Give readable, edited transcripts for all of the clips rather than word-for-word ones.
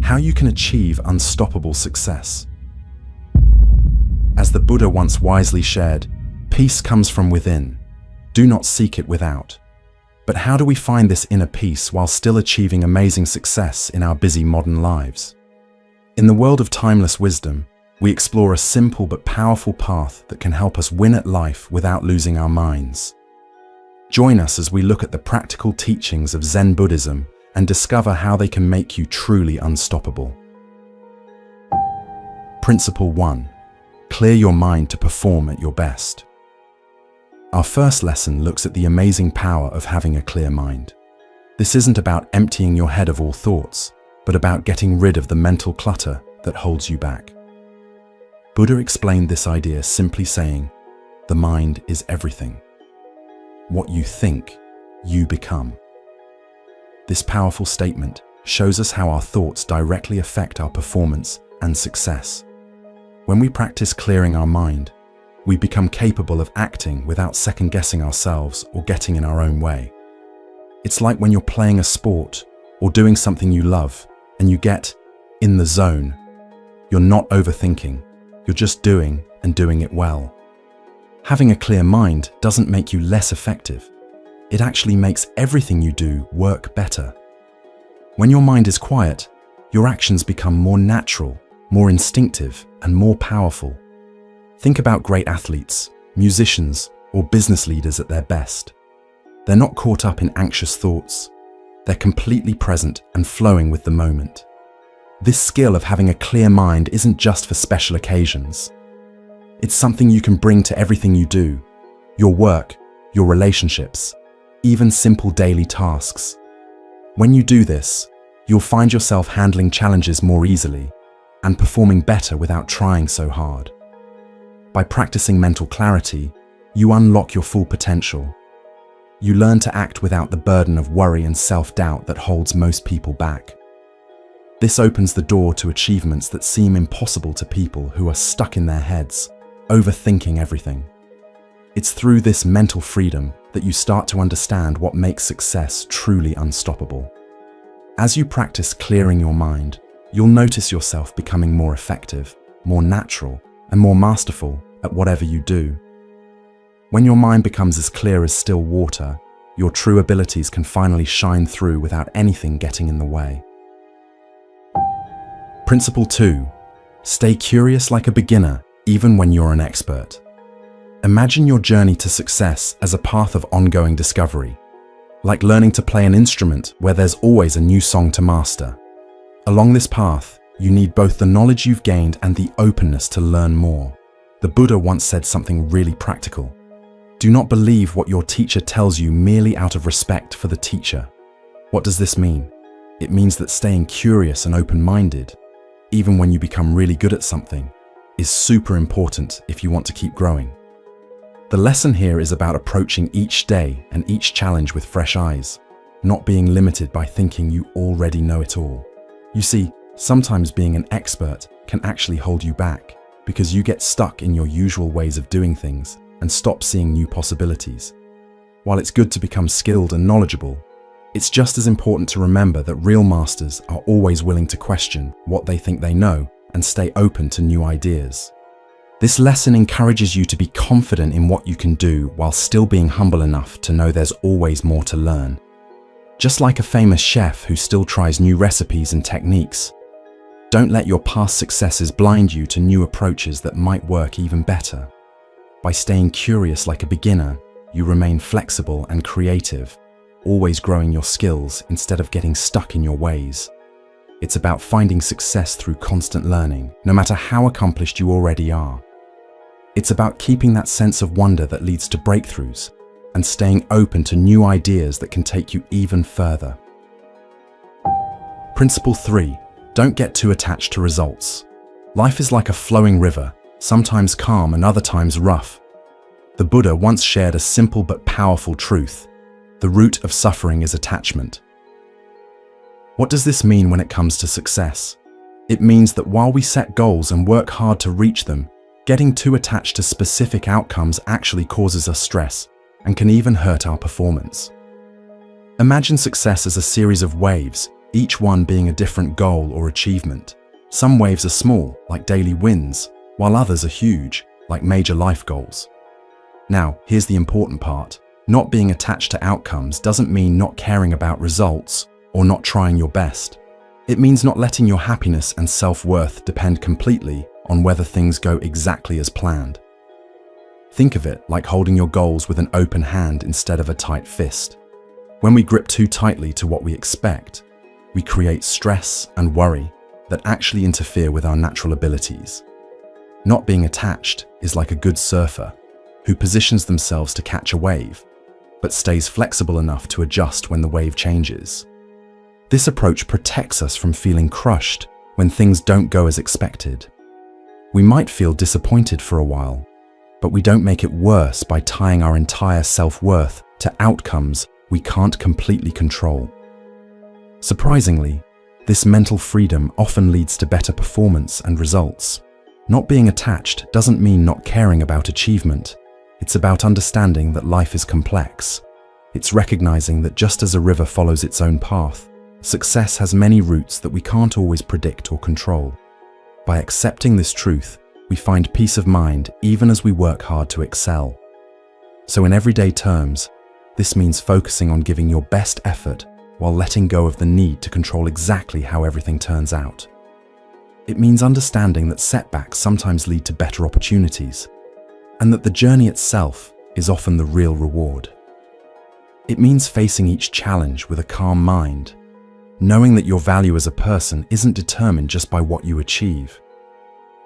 how you can achieve unstoppable success. As the Buddha once wisely shared, peace comes from within. Do not seek it without. But how do we find this inner peace while still achieving amazing success in our busy modern lives? In the world of timeless wisdom, we explore a simple but powerful path that can help us win at life without losing our minds. Join us as we look at the practical teachings of Zen Buddhism and discover how they can make you truly unstoppable. Principle 1. Clear your mind to perform at your best. Our first lesson looks at the amazing power of having a clear mind. This isn't about emptying your head of all thoughts, but about getting rid of the mental clutter that holds you back. Buddha explained this idea simply saying, "The mind is everything. What you think, you become." This powerful statement shows us how our thoughts directly affect our performance and success. When we practice clearing our mind, we become capable of acting without second-guessing ourselves or getting in our own way. It's like when you're playing a sport or doing something you love and you get in the zone. You're not overthinking, you're just doing and doing it well. Having a clear mind doesn't make you less effective. It actually makes everything you do work better. When your mind is quiet, your actions become more natural, more instinctive, and more powerful. Think about great athletes, musicians, or business leaders at their best. They're not caught up in anxious thoughts. They're completely present and flowing with the moment. This skill of having a clear mind isn't just for special occasions. It's something you can bring to everything you do, your work, your relationships, even simple daily tasks. When you do this, you'll find yourself handling challenges more easily and performing better without trying so hard. By practicing mental clarity, you unlock your full potential. You learn to act without the burden of worry and self-doubt that holds most people back. This opens the door to achievements that seem impossible to people who are stuck in their heads, overthinking everything. It's through this mental freedom that you start to understand what makes success truly unstoppable. As you practice clearing your mind, you'll notice yourself becoming more effective, more natural, and more masterful at whatever you do. When your mind becomes as clear as still water, your true abilities can finally shine through without anything getting in the way. Principle 2. Stay curious like a beginner, even when you're an expert. Imagine your journey to success as a path of ongoing discovery, like learning to play an instrument where there's always a new song to master. Along this path, you need both the knowledge you've gained and the openness to learn more. The Buddha once said something really practical. Do not believe what your teacher tells you merely out of respect for the teacher. What does this mean? It means that staying curious and open-minded, even when you become really good at something, is super important if you want to keep growing. The lesson here is about approaching each day and each challenge with fresh eyes, not being limited by thinking you already know it all. You see, sometimes being an expert can actually hold you back because you get stuck in your usual ways of doing things and stop seeing new possibilities. While it's good to become skilled and knowledgeable, it's just as important to remember that real masters are always willing to question what they think they know and stay open to new ideas. This lesson encourages you to be confident in what you can do while still being humble enough to know there's always more to learn. Just like a famous chef who still tries new recipes and techniques, don't let your past successes blind you to new approaches that might work even better. By staying curious like a beginner, you remain flexible and creative, always growing your skills instead of getting stuck in your ways. It's about finding success through constant learning, no matter how accomplished you already are. It's about keeping that sense of wonder that leads to breakthroughs and staying open to new ideas that can take you even further. Principle 3. Don't get too attached to results. Life is like a flowing river, sometimes calm and other times rough. The Buddha once shared a simple but powerful truth. The root of suffering is attachment. What does this mean when it comes to success? It means that while we set goals and work hard to reach them, getting too attached to specific outcomes actually causes us stress and can even hurt our performance. Imagine success as a series of waves, each one being a different goal or achievement. Some waves are small, like daily wins, while others are huge, like major life goals. Now, here's the important part. Not being attached to outcomes doesn't mean not caring about results or not trying your best. It means not letting your happiness and self-worth depend completely on whether things go exactly as planned. Think of it like holding your goals with an open hand instead of a tight fist. When we grip too tightly to what we expect, we create stress and worry that actually interfere with our natural abilities. Not being attached is like a good surfer who positions themselves to catch a wave, but stays flexible enough to adjust when the wave changes. This approach protects us from feeling crushed when things don't go as expected. We might feel disappointed for a while, but we don't make it worse by tying our entire self-worth to outcomes we can't completely control. Surprisingly, this mental freedom often leads to better performance and results. Not being attached doesn't mean not caring about achievement. It's about understanding that life is complex. It's recognizing that just as a river follows its own path, success has many routes that we can't always predict or control. By accepting this truth, we find peace of mind even as we work hard to excel. So in everyday terms, this means focusing on giving your best effort while letting go of the need to control exactly how everything turns out. It means understanding that setbacks sometimes lead to better opportunities, and that the journey itself is often the real reward. It means facing each challenge with a calm mind, knowing that your value as a person isn't determined just by what you achieve.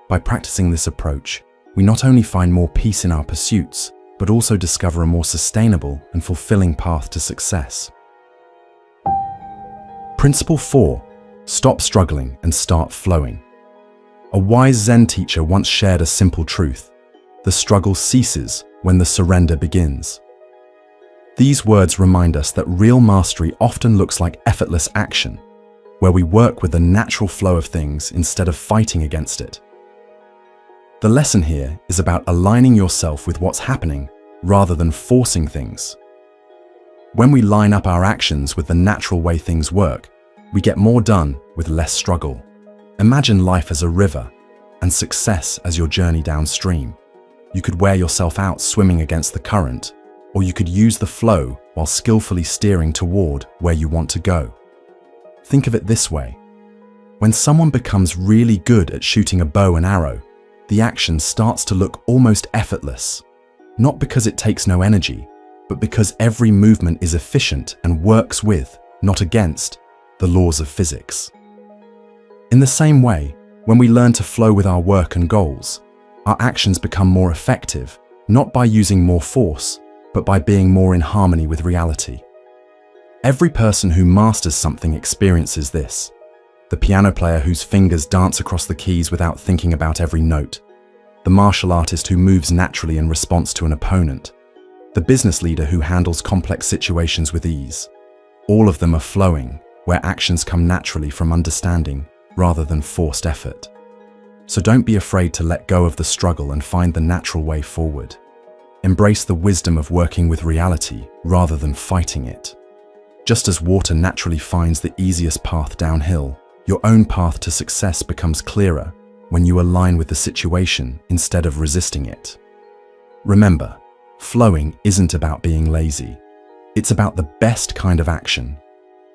By practicing this approach, we not only find more peace in our pursuits, but also discover a more sustainable and fulfilling path to success. Principle 4. Stop struggling and start flowing. A wise Zen teacher once shared a simple truth: the struggle ceases when the surrender begins. These words remind us that real mastery often looks like effortless action, where we work with the natural flow of things instead of fighting against it. The lesson here is about aligning yourself with what's happening rather than forcing things. When we line up our actions with the natural way things work, we get more done with less struggle. Imagine life as a river and success as your journey downstream. You could wear yourself out swimming against the current, or you could use the flow while skillfully steering toward where you want to go. Think of it this way. When someone becomes really good at shooting a bow and arrow, the action starts to look almost effortless, not because it takes no energy, but because every movement is efficient and works with, not against, the laws of physics. In the same way, when we learn to flow with our work and goals, our actions become more effective, not by using more force, but by being more in harmony with reality. Every person who masters something experiences this. The piano player whose fingers dance across the keys without thinking about every note. The martial artist who moves naturally in response to an opponent. The business leader who handles complex situations with ease. All of them are flowing, where actions come naturally from understanding rather than forced effort. So don't be afraid to let go of the struggle and find the natural way forward. Embrace the wisdom of working with reality rather than fighting it. Just as water naturally finds the easiest path downhill, your own path to success becomes clearer when you align with the situation instead of resisting it. Remember, flowing isn't about being lazy. It's about the best kind of action,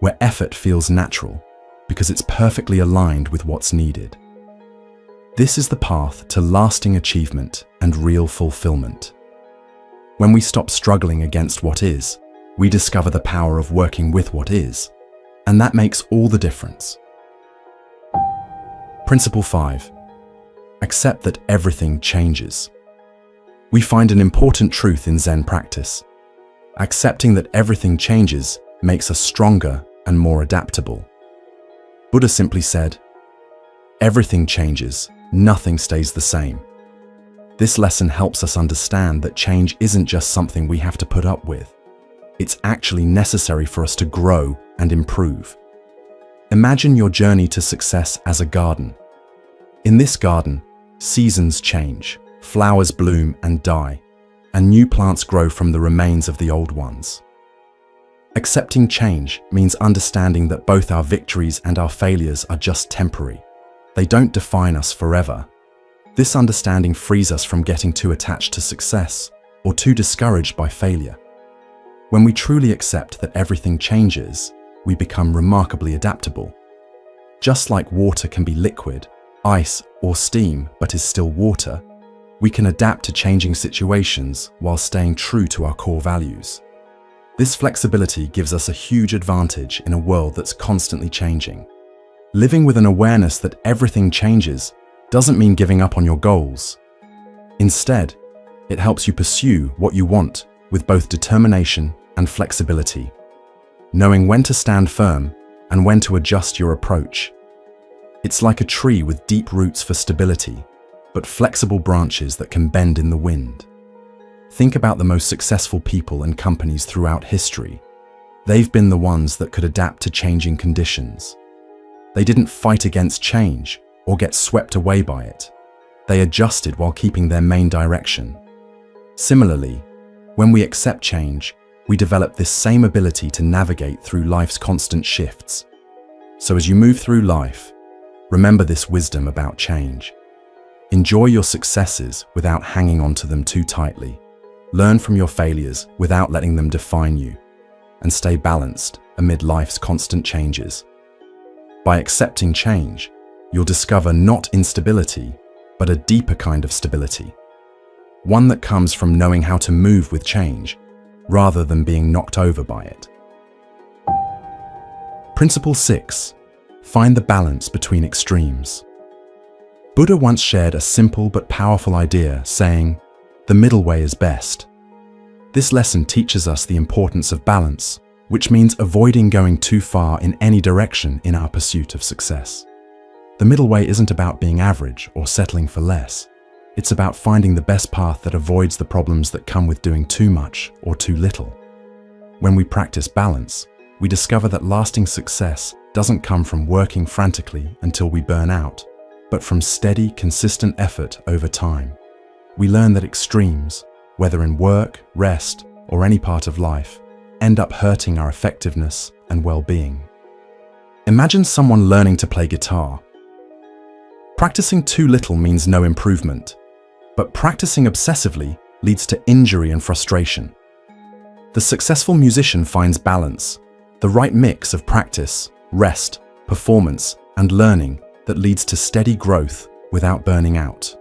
where effort feels natural because it's perfectly aligned with what's needed. This is the path to lasting achievement and real fulfillment. When we stop struggling against what is, we discover the power of working with what is, and that makes all the difference. Principle 5. Accept that everything changes. We find an important truth in Zen practice. Accepting that everything changes makes us stronger and more adaptable. Buddha simply said, "Everything changes. Nothing stays the same." This lesson helps us understand that change isn't just something we have to put up with. It's actually necessary for us to grow and improve. Imagine your journey to success as a garden. In this garden, seasons change, flowers bloom and die, and new plants grow from the remains of the old ones. Accepting change means understanding that both our victories and our failures are just temporary. They don't define us forever. This understanding frees us from getting too attached to success or too discouraged by failure. When we truly accept that everything changes, we become remarkably adaptable. Just like water can be liquid, ice, or steam, but is still water, we can adapt to changing situations while staying true to our core values. This flexibility gives us a huge advantage in a world that's constantly changing. Living with an awareness that everything changes doesn't mean giving up on your goals. Instead, it helps you pursue what you want with both determination and flexibility, knowing when to stand firm and when to adjust your approach. It's like a tree with deep roots for stability, but flexible branches that can bend in the wind. Think about the most successful people and companies throughout history. They've been the ones that could adapt to changing conditions. They didn't fight against change or get swept away by it. They adjusted while keeping their main direction. Similarly, when we accept change, we develop this same ability to navigate through life's constant shifts. So as you move through life, remember this wisdom about change. Enjoy your successes without hanging on to them too tightly. Learn from your failures without letting them define you, and stay balanced amid life's constant changes. By accepting change, you'll discover not instability, but a deeper kind of stability. One that comes from knowing how to move with change, rather than being knocked over by it. Principle 6. Find the balance between extremes. Buddha once shared a simple but powerful idea, saying, "The middle way is best." This lesson teaches us the importance of balance, which means avoiding going too far in any direction in our pursuit of success. The middle way isn't about being average or settling for less. It's about finding the best path that avoids the problems that come with doing too much or too little. When we practice balance, we discover that lasting success doesn't come from working frantically until we burn out, but from steady, consistent effort over time. We learn that extremes, whether in work, rest, or any part of life, end up hurting our effectiveness and well-being. Imagine someone learning to play guitar. Practicing too little means no improvement, but practicing obsessively leads to injury and frustration. The successful musician finds balance, the right mix of practice, rest, performance, and learning that leads to steady growth without burning out.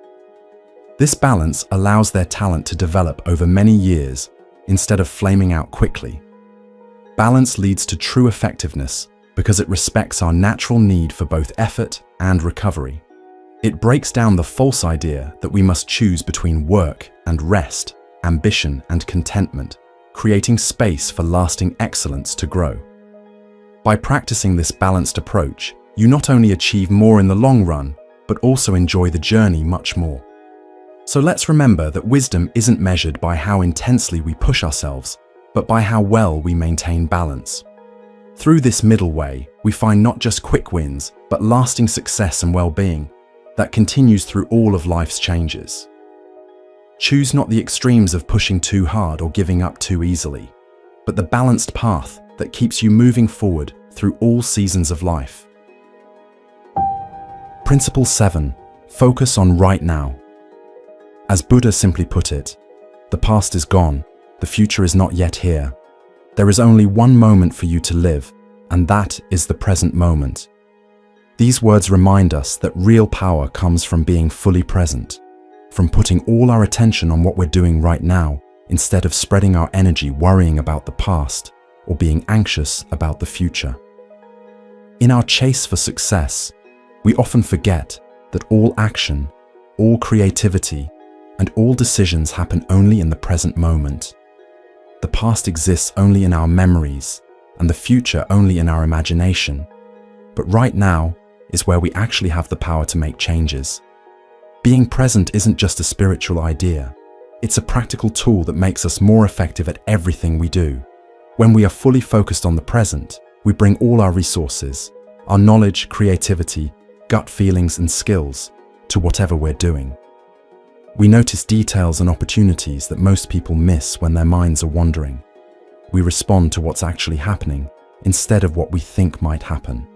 This balance allows their talent to develop over many years instead of flaming out quickly. Balance leads to true effectiveness because it respects our natural need for both effort and recovery. It breaks down the false idea that we must choose between work and rest, ambition and contentment, creating space for lasting excellence to grow. By practicing this balanced approach, you not only achieve more in the long run, but also enjoy the journey much more. So let's remember that wisdom isn't measured by how intensely we push ourselves, but by how well we maintain balance. Through this middle way, we find not just quick wins, but lasting success and well-being that continues through all of life's changes. Choose not the extremes of pushing too hard or giving up too easily, but the balanced path that keeps you moving forward through all seasons of life. Principle 7. Focus on right now. As Buddha simply put it, the past is gone, the future is not yet here. There is only one moment for you to live, and that is the present moment. These words remind us that real power comes from being fully present, from putting all our attention on what we're doing right now, instead of spreading our energy worrying about the past or being anxious about the future. In our chase for success, we often forget that all action, all creativity, and all decisions happen only in the present moment. The past exists only in our memories, and the future only in our imagination. But right now is where we actually have the power to make changes. Being present isn't just a spiritual idea. It's a practical tool that makes us more effective at everything we do. When we are fully focused on the present, we bring all our resources, our knowledge, creativity, gut feelings, and skills to whatever we're doing. We notice details and opportunities that most people miss when their minds are wandering. we respond to what's actually happening instead of what we think might happen.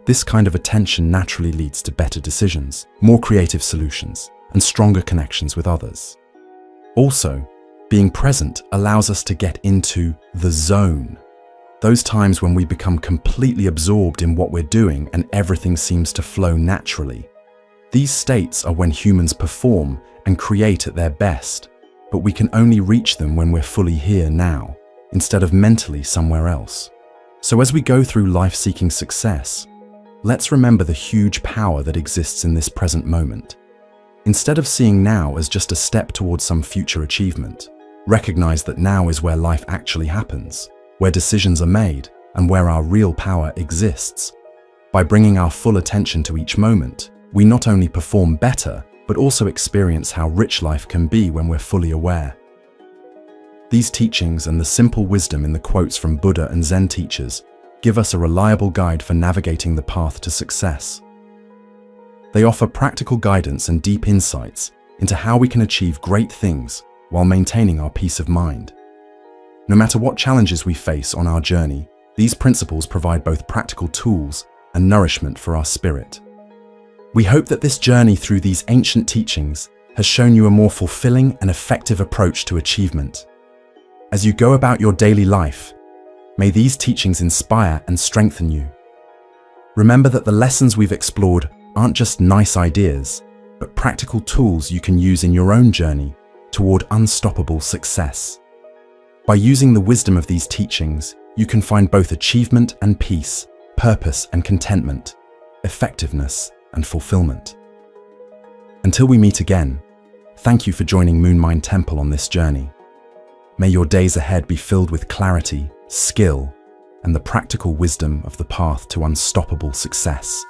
This kind of attention naturally leads to better decisions, more creative solutions, and stronger connections with others. Also, being present allows us to get into the zone. Those times when we become completely absorbed in what we're doing and everything seems to flow naturally. These states are when humans perform and create at their best, but we can only reach them when we're fully here now, instead of mentally somewhere else. So as we go through life seeking success, let's remember the huge power that exists in this present moment. Instead of seeing now as just a step towards some future achievement, recognize that now is where life actually happens, where decisions are made, and where our real power exists. By bringing our full attention to each moment, we not only perform better, but also experience how rich life can be when we're fully aware. These teachings and the simple wisdom in the quotes from Buddha and Zen teachers give us a reliable guide for navigating the path to success. They offer practical guidance and deep insights into how we can achieve great things while maintaining our peace of mind. No matter what challenges we face on our journey, these principles provide both practical tools and nourishment for our spirit. We hope that this journey through these ancient teachings has shown you a more fulfilling and effective approach to achievement. As you go about your daily life, may these teachings inspire and strengthen you. Remember that the lessons we've explored aren't just nice ideas, but practical tools you can use in your own journey toward unstoppable success. By using the wisdom of these teachings, you can find both achievement and peace, purpose and contentment, effectiveness and fulfillment. Until we meet again, thank you for joining Moonmind Temple on this journey. May your days ahead be filled with clarity, skill, and the practical wisdom of the path to unstoppable success.